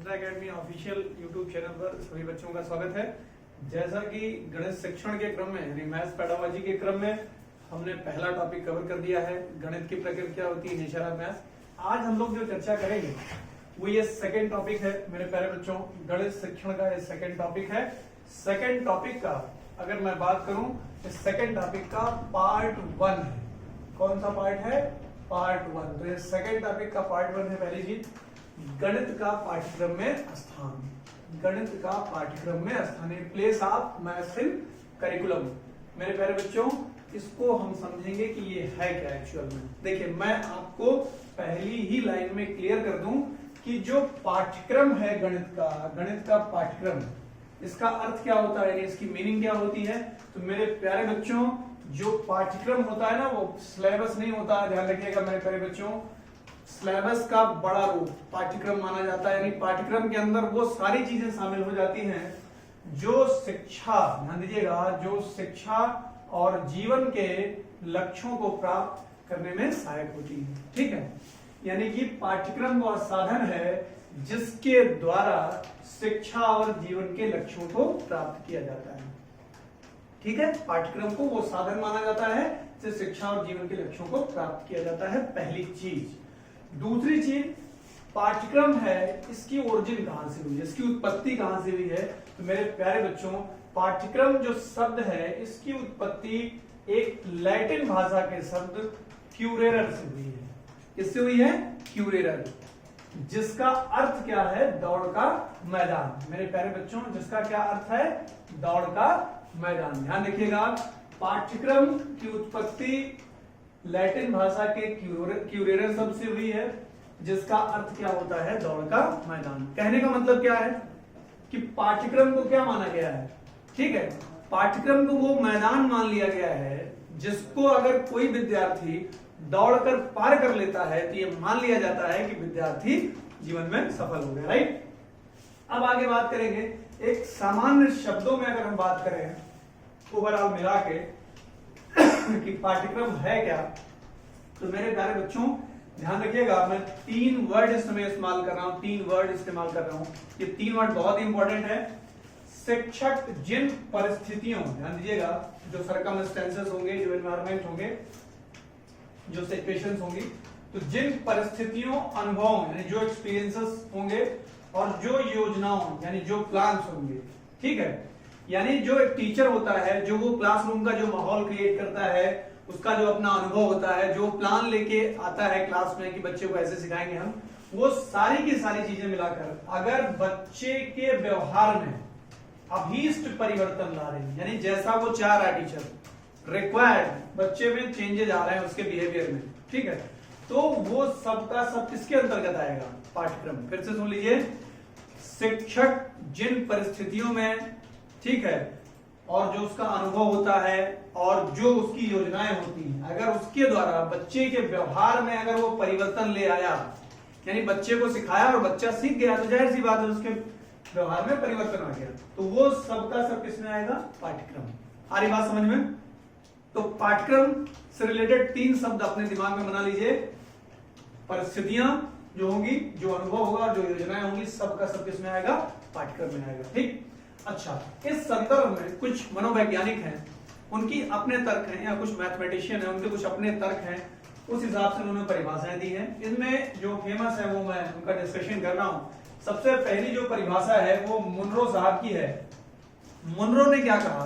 मित्रा academy official YouTube channel पर सभी बच्चों का स्वागत है। जैसा कि गणित शिक्षण के क्रम में यानी मैथ्स पेडागोजी के क्रम में हमने पहला टॉपिक कवर कर दिया है, गणित की प्रकृति क्या होती है, नेचर ऑफ मैथ्स। आज हम लोग जो चर्चा करेंगे वो ये सेकेंड टॉपिक है मेरे प्यारे बच्चों। गणित शिक्षण का ये सेकेंड टॉपिक है। सेकेंड टॉपिक का अगर मैं बात करूं तो सेकेंड टॉपिक का पार्ट 1 है। कौन सा पार्ट है? पार्ट 1। तो ये सेकेंड टॉपिक का पार्ट 1 है। पहली चीज, गणित का पाठ्यक्रम में स्थान। गणित का पाठ्यक्रम में स्थान, place of maths in curriculum. मेरे प्यारे बच्चों, इसको हम समझेंगे कि ये है क्या एक्चुअल में। देखिए, मैं आपको पहली ही लाइन में क्लियर कर दूं कि जो पाठ्यक्रम है गणित का पाठ्यक्रम, इसका अर्थ क्या होता है, इसकी मीनिंग क्या होती है। तो मेरे प्यारे बच्चों, जो पाठ्यक्रम होता है ना, वो सिलेबस नहीं होता। ध्यान रखिएगा मेरे प्यारे बच्चों, सिलेबस का बड़ा रूप पाठ्यक्रम माना जाता है। यानी पाठ्यक्रम के अंदर वो सारी चीजें शामिल हो जाती हैं जो शिक्षा, ध्यान दीजिएगा, जो शिक्षा और जीवन के लक्ष्यों को प्राप्त करने में सहायक होती है। ठीक है, यानी कि पाठ्यक्रम वह साधन है जिसके द्वारा शिक्षा और जीवन के लक्ष्यों को प्राप्त किया जाता है। ठीक है, पाठ्यक्रम को वो साधन माना जाता है जिससे शिक्षा और जीवन के लक्ष्यों को प्राप्त किया जाता है, पहली चीज। दूसरी चीज, पाठ्यक्रम है, इसकी ओरिजिन कहां से हुई है, इसकी उत्पत्ति कहां से हुई है। तो मेरे प्यारे बच्चों, पाठ्यक्रम जो शब्द है, इसकी उत्पत्ति एक लैटिन भाषा के शब्द क्यूरेरर से हुई है। किससे हुई है? क्यूरेरर, जिसका अर्थ क्या है? दौड़ का मैदान। मेरे प्यारे बच्चों, जिसका क्या अर्थ है? दौड़ का मैदान। ध्यान रखिएगा, पाठ्यक्रम की उत्पत्ति लैटिन भाषा के क्यूरेरर शब्द से हुई है, जिसका अर्थ क्या होता है? दौड़ का मैदान। कहने का मतलब क्या है कि पाठ्यक्रम को क्या माना गया है? ठीक है, पाठ्यक्रम को वो मैदान मान लिया गया है जिसको अगर कोई विद्यार्थी दौड़कर पार कर लेता है तो ये मान लिया जाता है कि विद्यार्थी जीवन में सफल हो गया। राइट, अब आगे बात करेंगे। एक सामान्य शब्दों में अगर हम बात करें ओवरऑल मिला के कि पाठ्यक्रम है क्या, तो मेरे प्यारे बच्चों ध्यान रखिएगा, मैं 3 वर्ड इस समय इस्तेमाल कर रहा हूं। 3 वर्ड इस्तेमाल कर रहा हूं। ये 3 वर्ड बहुत इंपॉर्टेंट है। शिक्षक जिन परिस्थितियों, ध्यान दीजिएगा, जो सर्कमस्टेंसेस होंगे, जो एनवायरमेंट होंगे, जो सिचुएशंस होंगी, तो जिन परिस्थितियों, अनुभवों यानी जो एक्सपीरियंसेस होंगे और जो योजनाओं यानी जो प्लान्स होंगे। ठीक है, यानी जो एक टीचर होता है, जो वो क्लासरूम का जो माहौल क्रिएट करता है, उसका जो अपना अनुभव होता है, जो प्लान लेके आता है क्लास में कि बच्चे को ऐसे सिखाएंगे हम, वो सारी की सारी चीजें मिलाकर अगर बच्चे के व्यवहार में अभीष्ट परिवर्तन ला रहे हैं, यानी जैसा वो चाह रहा है टीचर, रिक्वायर्ड बच्चे में चेंजेस आ रहे हैं उसके बिहेवियर में, ठीक है, तो वो सबका सब किसके अंतर्गत आएगा? पाठ्यक्रम। फिर से सुन लीजिए, शिक्षक जिन परिस्थितियों में, ठीक है, और जो उसका अनुभव होता है और जो उसकी योजनाएं होती हैं, अगर उसके द्वारा बच्चे के व्यवहार में अगर वो परिवर्तन ले आया, यानी बच्चे को सिखाया और बच्चा सीख गया, तो जाहिर सी बात है उसके व्यवहार में परिवर्तन आ गया, तो वो सबका सब किसमें आएगा? पाठ्यक्रम। आ रही बात समझ में? तो पाठ्यक्रम से रिलेटेड 3 शब्द अपने दिमाग में बना लीजिए। परिस्थितियां जो होंगी, जो अनुभव होगा, जो योजनाएं होंगी, सबका सब किसमें आएगा? पाठ्यक्रम में आएगा। ठीक, अच्छा, इस संदर्भ में कुछ मनोवैज्ञानिक हैं, उनकी अपने तर्क हैं, या कुछ मैथमेटिशियन हैं, उनके कुछ अपने तर्क हैं, उस हिसाब से उन्होंने परिभाषाएं दी हैं। इनमें जो फेमस है वो मैं उनका डिस्कशन कर रहा हूं। सबसे पहली जो परिभाषा है वो मुनरो साहब की है। मुनरो ने क्या कहा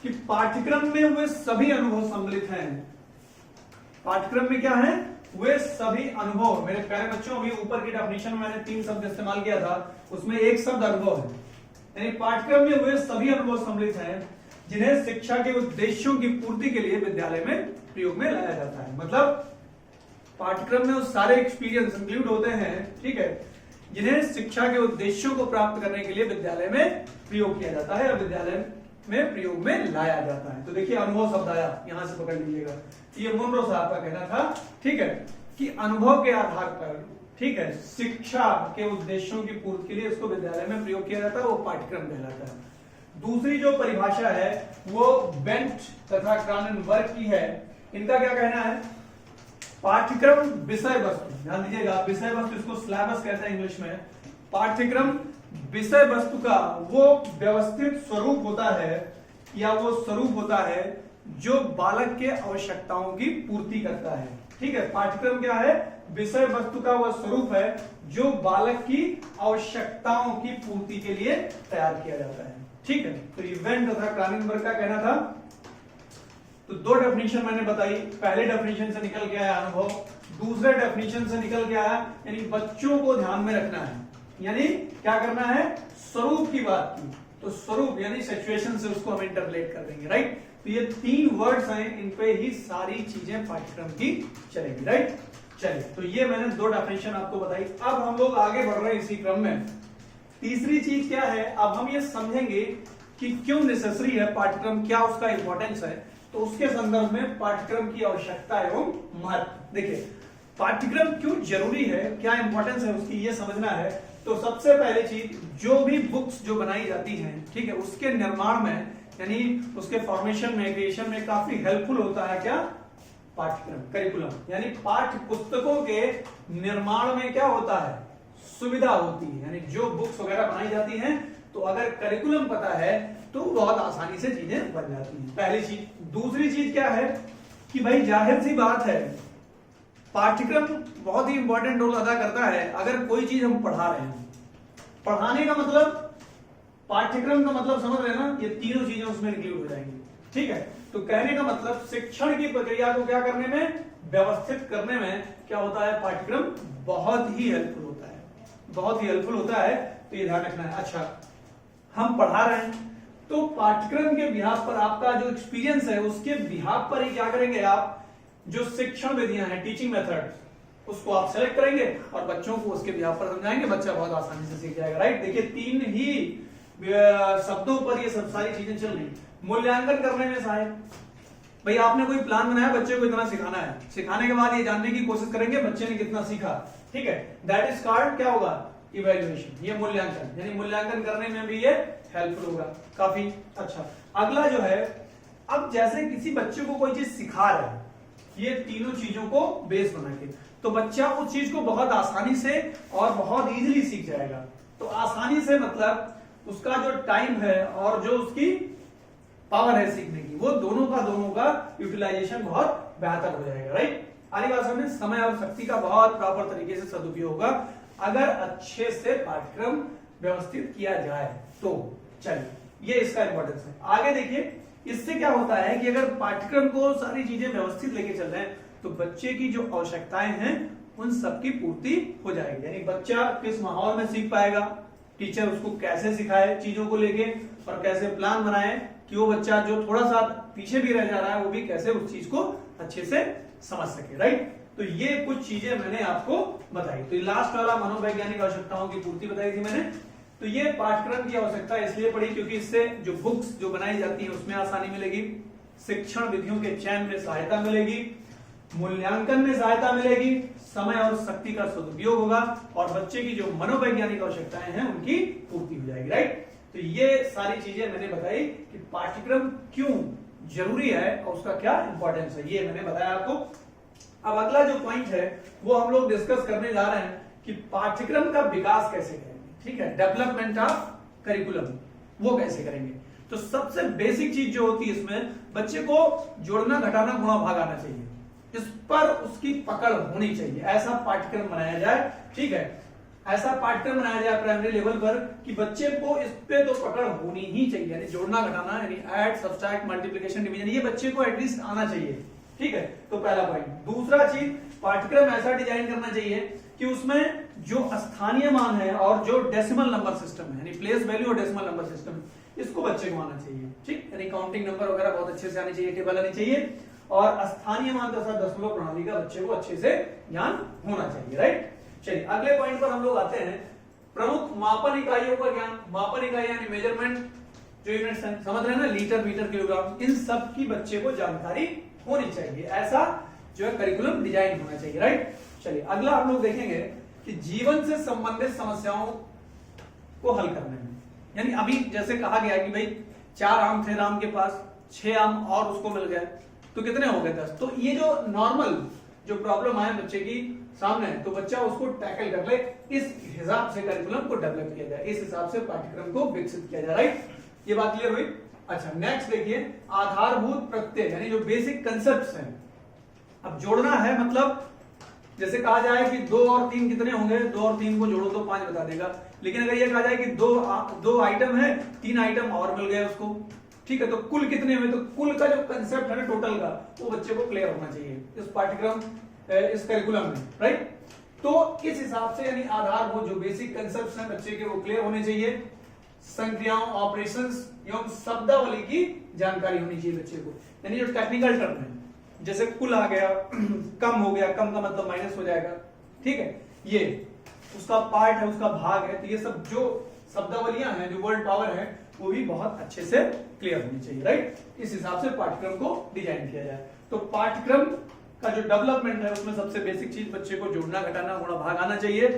कि पाठ्यक्रम में वे सभी अनुभव सम्मिलित हैं। पाठ्यक्रम में क्या है? वे सभी अनुभव। मेरे प्यारे बच्चों, अभी ऊपर की डेफिनेशन में मैंने 3 शब्द इस्तेमाल किया था, उसमें एक शब्द अनुभव है। यानी पाठ्यक्रम में वे सभी अनुभव सम्मिलित हैं जिन्हें शिक्षा के उद्देश्यों की पूर्ति के लिए विद्यालय में प्रयोग में लाया जाता है। मतलब पाठ्यक्रम में वो सारे एक्सपीरियंस इंक्लूड होते हैं, ठीक है, जिन्हें शिक्षा के उद्देश्यों को प्राप्त करने के लिए विद्यालय में प्रयोग किया जाता है, और विद्यालय में प्रयोग में लाया जाता है। तो देखिए, अनुभव शब्द आया, यहां से पकड़ लीजिएगा। ये मुनरो साहब का कहना था, ठीक है, कि अनुभव के आधार पर, ठीक है, शिक्षा के उद्देश्यों की पूर्ति के लिए इसको विद्यालय में प्रयोग किया जाता है, वो पाठ्यक्रम कहलाता है। दूसरी जो परिभाषा है वो बेंट तथा क्रॉननबर्ग की है। इनका क्या कहना है? पाठ्यक्रम विषय वस्तु, ध्यान दीजिएगा, विषय वस्तु, इसको सिलेबस कहते हैं इंग्लिश में। पाठ्यक्रम विषय वस्तु का वो व्यवस्थित स्वरूप होता है या वो स्वरूप होता है जो बालक के आवश्यकताओं की पूर्ति करता है। ठीक है, पाठ्यक्रम क्या है? विषय वस्तु का वह स्वरूप है जो बालक की आवश्यकताओं की पूर्ति के लिए तैयार किया जाता है। ठीक है, तो इवेंट तथा क्रानिनबर्ग का कहना था। तो दो डेफिनेशन मैंने बताई, पहले डेफिनेशन से निकल के आया अनुभव, दूसरे डेफिनेशन से निकल के आया यानी बच्चों को ध्यान में रखना है, यानी क्या करना है? स्वरूप की बात की, तो स्वरूप यानी सिचुएशन से उसको हम इंटरलेट कर देंगे। राइट, तो ये तीन वर्ड्स हैं, इन पे ही सारी चीजें पाठ्यक्रम की चलेगी। राइट, चलिए, तो ये मैंने दो डेफिनेशन आपको बताई। अब हम लोग आगे बढ़ रहे हैं इसी क्रम में। तीसरी चीज क्या है? अब हम ये समझेंगे कि क्यों नेसेसरी है पाठ्यक्रम, क्या उसका इंपॉर्टेंस है। तो उसके संदर्भ में पाठ्यक्रम की आवश्यकता एवं महत्व। देखिए, पाठ्यक्रम क्यों जरूरी है, क्या इंपॉर्टेंस है उसकी, ये समझना है। तो सबसे पहले चीज, जो भी बुक्स जो बनाई जाती हैं, ठीक है, उसके निर्माण में यानी उसके फॉर्मेशन में, क्रिएशन में काफी हेल्पफुल होता है क्या? पाठ्यक्रम, करिकुलम। यानी पाठ्य पुस्तकों के निर्माण में क्या होता है? सुविधा होती है। यानी जो बुक्स वगैरह बनाई जाती हैं, तो अगर करिकुलम पता है तो बहुत आसानी से चीजें बन जाती हैं, पहली चीज। दूसरी चीज क्या है कि भाई जाहिर सी बात है, पाठ्यक्रम बहुत ही इंपॉर्टेंट रोल अदा करता है। अगर कोई चीज हम पढ़ा रहे हैं, पढ़ाने का मतलब, पाठ्यक्रम का मतलब समझ रहे हैं ना, ये तीनों चीजें उसमें इंक्लूड हो जाएंगी। ठीक है, तो कहने का मतलब शिक्षण की प्रक्रिया को क्या करने में, व्यवस्थित करने में क्या होता है? पाठ्यक्रम बहुत ही हेल्पफुल होता है, बहुत ही हेल्पफुल होता है। तो ये ध्यान रखना है। अच्छा, हम पढ़ा रहे हैं तो पाठ्यक्रम के बिहाफ पर आपका जो एक्सपीरियंस है, उसके बिहाफ पर ही क्या करेंगे आप? जो शिक्षण विधियां हैं, टीचिंग मेथड, उसको आप सेलेक्ट करेंगे और बच्चों को उसके बिहाफ पर समझाएंगे। बच्चा बहुत आसानी से सीख जाएगा। राइट, देखिए तीन ही शब्दों पर ये सब सारी चीजें चल रही। मूल्यांकन करने में सहायक, भाई आपने कोई प्लान बनाया, बच्चे को इतना सिखाना है, सिखाने के बाद ये जानने की कोशिश करेंगे बच्चे ने कितना सीखा। ठीक है, दैट इज कॉल्ड क्या होगा? इवैल्यूएशन, ये मूल्यांकन। यानी मूल्यांकन करने में भी ये हेल्पफुल होगा काफी। अच्छा, अगला जो है, अब जैसे किसी बच्चे को कोई चीज सिखा रहा है, ये तीनों चीजों को बेस बना के, तो बच्चा उस चीज को बहुत आसानी से और बहुत इजीली सीख जाएगा। तो आसानी से मतलब उसका जो टाइम है और जो उसकी पावर है सीखने की, वो दोनों का यूटिलाइजेशन बहुत बेहतर हो जाएगा। राइट, आगे बात समझे, समय और शक्ति का बहुत प्रॉपर तरीके से सदुपयोग होगा अगर अच्छे से पाठ्यक्रम व्यवस्थित किया जाए तो। चलिए, ये इसका इंपॉर्टेंस है। आगे देखिए, इससे क्या होता है कि अगर पाठ्यक्रम को सारी चीजें व्यवस्थित लेके चल रहे हैं, तो बच्चे की जो आवश्यकताएं हैं उन सबकी पूर्ति हो जाएगी। यानी बच्चा किस माहौल में सीख पाएगा, टीचर उसको कैसे सिखाए चीजों को लेके, और कैसे प्लान बनाए कि वो बच्चा जो थोड़ा सा पीछे भी रह जा रहा है, वो भी कैसे उस चीज को अच्छे से समझ सके। राइट, तो ये कुछ चीजें मैंने आपको बताई। तो लास्ट वाला मनोवैज्ञानिक आवश्यकताओं की पूर्ति बताई थी मैंने। तो ये पाठ्यक्रम की आवश्यकता इसलिए पड़ी क्योंकि इससे जो बुक्स जो बनाई जाती है उसमें आसानी मिलेगी, शिक्षण विधियों के चयन में सहायता मिलेगी, मूल्यांकन में सहायता मिलेगी, समय और शक्ति का सदुपयोग होगा, और बच्चे की जो मनोवैज्ञानिक आवश्यकताएं हैं उनकी पूर्ति हो जाएगी। राइट, तो ये सारी चीजें मैंने बताई कि पाठ्यक्रम क्यों जरूरी है और उसका क्या इंपॉर्टेंस है, ये मैंने बताया आपको। अब अगला जो पॉइंट है वो हम लोग डिस्कस करने जा रहे हैं कि पाठ्यक्रम का विकास कैसे करेंगे। ठीक है, डेवलपमेंट ऑफ करिकुलम, वो कैसे करेंगे। तो सबसे बेसिक चीज जो होती है इसमें, बच्चे को जोड़ना, घटाना, गुणा, भाग आना चाहिए, इस पर उसकी पकड़ होनी चाहिए। ऐसा पाठ्यक्रम बनाया जाए। ठीक है, ऐसा पाठ्यक्रम बनाया जाए प्राइमरी लेवल पर कि बच्चे को इस पे तो पकड़ होनी ही चाहिए। यानी जोड़ना, घटाना, यानी ऐड, सब्सट्रैक्ट, मल्टीप्लिकेशन, डिवीजन, ये बच्चे को एटलीस्ट आना चाहिए। ठीक है, तो पहला पॉइंट। दूसरा चीज, पाठ्यक्रम ऐसा डिजाइन करना चाहिए कि उसमें जो स्थानीय मान है और जो डेसिमल नंबर सिस्टम है, यानी प्लेस वैल्यू और डेसिमल नंबर सिस्टम, इसको बच्चे को आना चाहिए। ठीक, यानी काउंटिंग नंबर वगैरह बहुत अच्छे से आने चाहिए, टेबल आनी चाहिए, और स्थानीय मान तथा दशमलव प्रणाली का बच्चे को अच्छे से ज्ञान होना चाहिए। राइट, चलिए अगले पॉइंट पर हम लोग आते हैं। प्रमुख मापन इकाइयों का ज्ञान। मापन इकाई यानी मेजरमेंट, जो यूनिट्स हैं, समझ रहे हैं ना, लीटर, मीटर, किलोग्राम, इन सब की बच्चे को जानकारी होनी चाहिए। ऐसा जो है करिकुलम डिजाइन होना चाहिए। राइट, चलिए अगला हम लोग देखेंगे कि जीवन से संबंधित समस्याओं को हल करने में, यानी अभी जैसे कहा गया कि भाई 4 आम थे राम के पास, 6 आम और उसको मिल गए, तो कितने हो गए? 10। तो ये जो नॉर्मल जो प्रॉब्लम आए बच्चे की सामने तो बच्चा उसको टैकल कर ले, इस हिसाब से करिकुलम को डेवलप किया जाए, इस हिसाब से पाठ्यक्रम को विकसित किया जाए। राइट, ये बात क्लियर हुई। अच्छा, नेक्स्ट देखिए, आधारभूत प्रत्यय यानी जो बेसिक कंसेप्ट्स हैं। अब जोड़ना है, मतलब जैसे कहा जाए कि 2 और 3 कितने होंगे, 2 और 3 को जोड़ो तो 5 बता देगा। लेकिन अगर ये कहा जाए कि दो आइटम है, 3 आइटम और मिल गए उसको, ठीक है, तो कुल कितने हुए, तो कुल का जो कंसेप्ट है ना टोटल का, वो बच्चे को क्लियर होना चाहिए इस पाठ्यक्रम, इस करिकुलम में। राइट, तो इस हिसाब से यानी आधारभूत जो बेसिक कंसेप्ट हैं बच्चे के वो क्लियर होने चाहिए। संक्रियाओं, ऑपरेशंस एवं शब्दावली की जानकारी होनी चाहिए बच्चे को, यानी जो टेक्निकल टर्म है, जैसे कुल आ गया, कम हो गया, कम का मतलब माइनस हो जाएगा, ठीक है, ये उसका पार्ट है, उसका भाग है, तो ये सब जो शब्दावलियां हैं, जो वर्ड पावर है, वो भी बहुत अच्छे से क्लियर होनी चाहिए। राइट, इस हिसाब से पाठ्यक्रम को डिजाइन किया जाए। तो पाठ्यक्रम का जो डेवलपमेंट है उसमें सबसे बेसिक चीज बच्चे को जोड़ना, घटाना, गुणा, भाग आना चाहिए,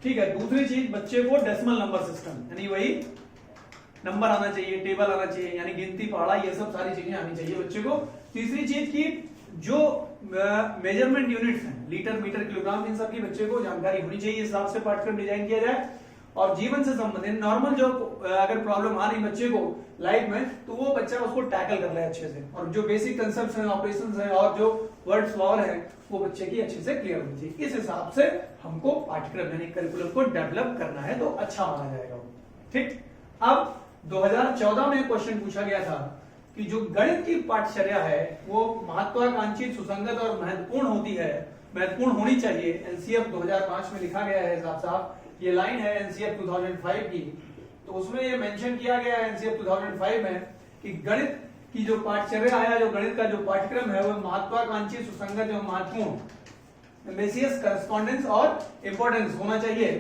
ठीक है। दूसरी चीज बच्चे को डेसिमल नंबर सिस्टम यानी वही नंबर आना चाहिए, टेबल आना चाहिए, यानी गिनती, पहाड़ा, ये सब सारी चीजें आनी चाहिए बच्चे को। तीसरी चीज की जो मेजरमेंट यूनिट्स हैं, लीटर, मीटर, किलोग्राम, इन सब की बच्चे को जानकारी होनी चाहिए, इस हिसाब से पाठ्यक्रम डिजाइन किया जाए। और जीवन से संबंधित नॉर्मल जो अगर प्रॉब्लम आ रही बच्चे को लाइफ में, तो वो बच्चा उसको टैकल कर ले अच्छे से, और जो बेसिक कंसेप्ट्स हैं, ऑपरेशंस हैं, और जो वर्ड्स पावर है, वो बच्चे की अच्छे से क्लियर होनी चाहिए। इस हिसाब से हमको पाठ्यक्रम यानी करिकुलम को डेवलप करना है, तो अच्छा माना जाएगा वो। ठीक, अब 2014 में क्वेश्चन पूछा गया था कि जो गणित की पाठचर्या है वो महत्वाकांक्षी, सुसंगत और महत्वपूर्ण होती है, महत्वपूर्ण होनी चाहिए। एनसीएफ 2005 में लिखा गया है, साफ साफ ये लाइन है एनसीएफ 2005 की, तो उसमें ये मेंशन किया गया है एनसीएफ 2005 में कि गणित की जो पाठचर्या है, जो गणित का जो पाठ्यक्रम है, वो महत्वाकांक्षी, सुसंगत और महत्वपूर्ण, मेसियस, करस्पॉन्डेंस और इंपॉर्टेंस होना चाहिए।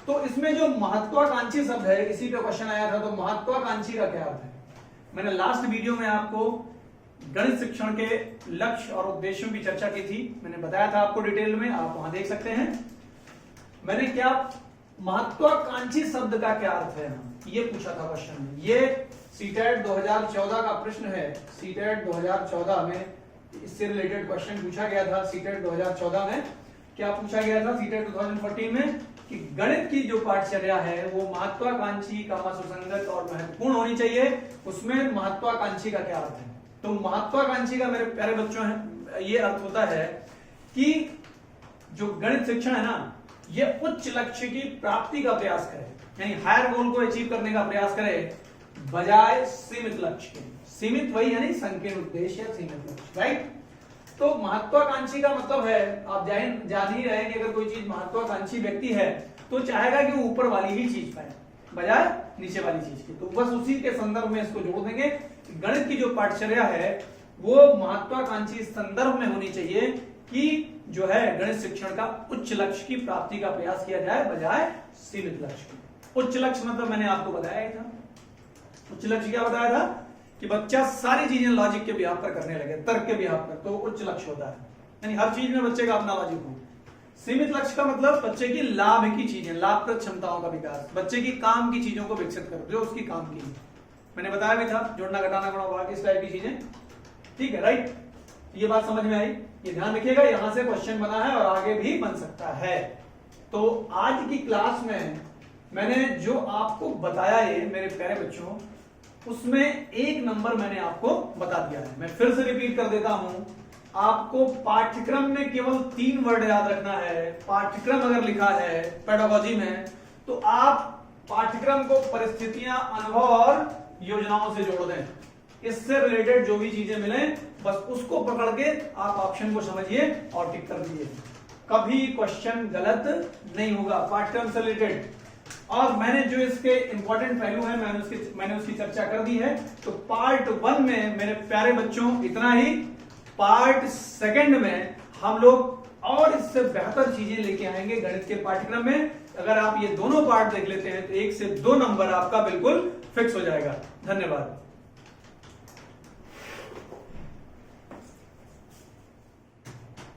तो इसमें जो महत्वाकांक्षी शब्द है, इसी पे क्वेश्चन आया था, तो महत्वाकांक्षी का क्या अर्थ है? मैंने लास्ट वीडियो में आपको गणित शिक्षण के लक्ष्य और उद्देश्यों की चर्चा की थी, मैंने बताया था आपको डिटेल में, आप वहां देख सकते हैं। मैंने क्या महत्वाकांक्षी शब्द का क्या अर्थ है, ये पूछा था क्वेश्चन में। ये सीटेट 2014 का प्रश्न है, सीटेट 2014 में इससे रिलेटेड क्वेश्चन पूछा गया था। सीटेट 2014 में क्या पूछा गया था, सीटेट 2014 में, कि गणित की जो पाठचर्या है वो महत्वाकांक्षी, सुसंगत और महत्वपूर्ण होनी चाहिए। उसमें महत्वाकांक्षी का क्या अर्थ है? तो महत्वाकांक्षी का मेरे प्यारे बच्चों है ये अर्थ होता है कि जो गणित शिक्षण है ना, ये उच्च लक्ष्य की प्राप्ति का प्रयास करे, यानी हायर गोल को अचीव करने का प्रयास करे, बजाय सीमित लक्ष्य के। सीमित वही यानी संकीर्ण उद्देश्य या सीमित लक्ष्य। राइट, तो महत्वाकांक्षी का मतलब है, आप जान ही रहे हैं कि अगर कोई चीज महत्वाकांक्षी व्यक्ति है तो चाहेगा कि वो ऊपर वाली ही चीज पाए बजाय नीचे वाली चीज की। तो बस उसी के संदर्भ में इसको जोड़ देंगे। गणित की जो पाठचर्या है वो महत्वाकांक्षी संदर्भ में होनी चाहिए कि जो है गणित शिक्षण का उच्च लक्ष्य की प्राप्ति का प्रयास किया जाए बजाय सीमित लक्ष्य की। उच्च लक्ष्य मतलब मैंने आपको बताया ही था, उच्च लक्ष्य क्या बताया था कि बच्चा सारी चीजें लॉजिक के बिहाफ पर करने लगे, तर्क के बिहाफ पर, तो उच्च लक्ष्य होता है, यानी हर चीज में बच्चे का अपना लॉजिक हो। सीमित लक्ष्य का मतलब बच्चे की लाभ की चीजें, लाभप्रद क्षमताओं का विकास, बच्चे की काम की चीजों को विकसित करो, जो उसकी काम की। मैंने बताया भी था, जोड़ना, घटाना, गुणा, भाग, इस टाइप की चीजें। ठीक है, राइट, ये बात समझ में आई, ये ध्यान रखिएगा, यहां से क्वेश्चन बना है और आगे भी बन सकता है। तो आज की क्लास में मैंने जो आपको बताया ये मेरे प्यारे बच्चों, उसमें एक नंबर मैंने आपको बता दिया है। मैं फिर से रिपीट कर देता हूं, आपको पाठ्यक्रम में केवल 3 वर्ड याद रखना है। पाठ्यक्रम अगर लिखा है पेडागोजी में, तो आप पाठ्यक्रम को परिस्थितियां, अनुभव और योजनाओं से जोड़ दें। इससे रिलेटेड जो भी चीजें मिले बस उसको पकड़ के आप ऑप्शन को समझिए और टिक कर दीजिए। कभी क्वेश्चन गलत नहीं होगा पाठ्यक्रम से रिलेटेड। और मैंने जो इसके इंपॉर्टेंट पहलू है मैंने उसकी चर्चा कर दी है। तो पार्ट 1 में मेरे प्यारे बच्चों इतना ही। पार्ट 2 में हम लोग और इससे बेहतर चीजें लेके आएंगे गणित के पाठ्यक्रम में। अगर आप ये दोनों पार्ट देख लेते हैं तो 1 से 2 नंबर आपका बिल्कुल फिक्स हो जाएगा। धन्यवाद।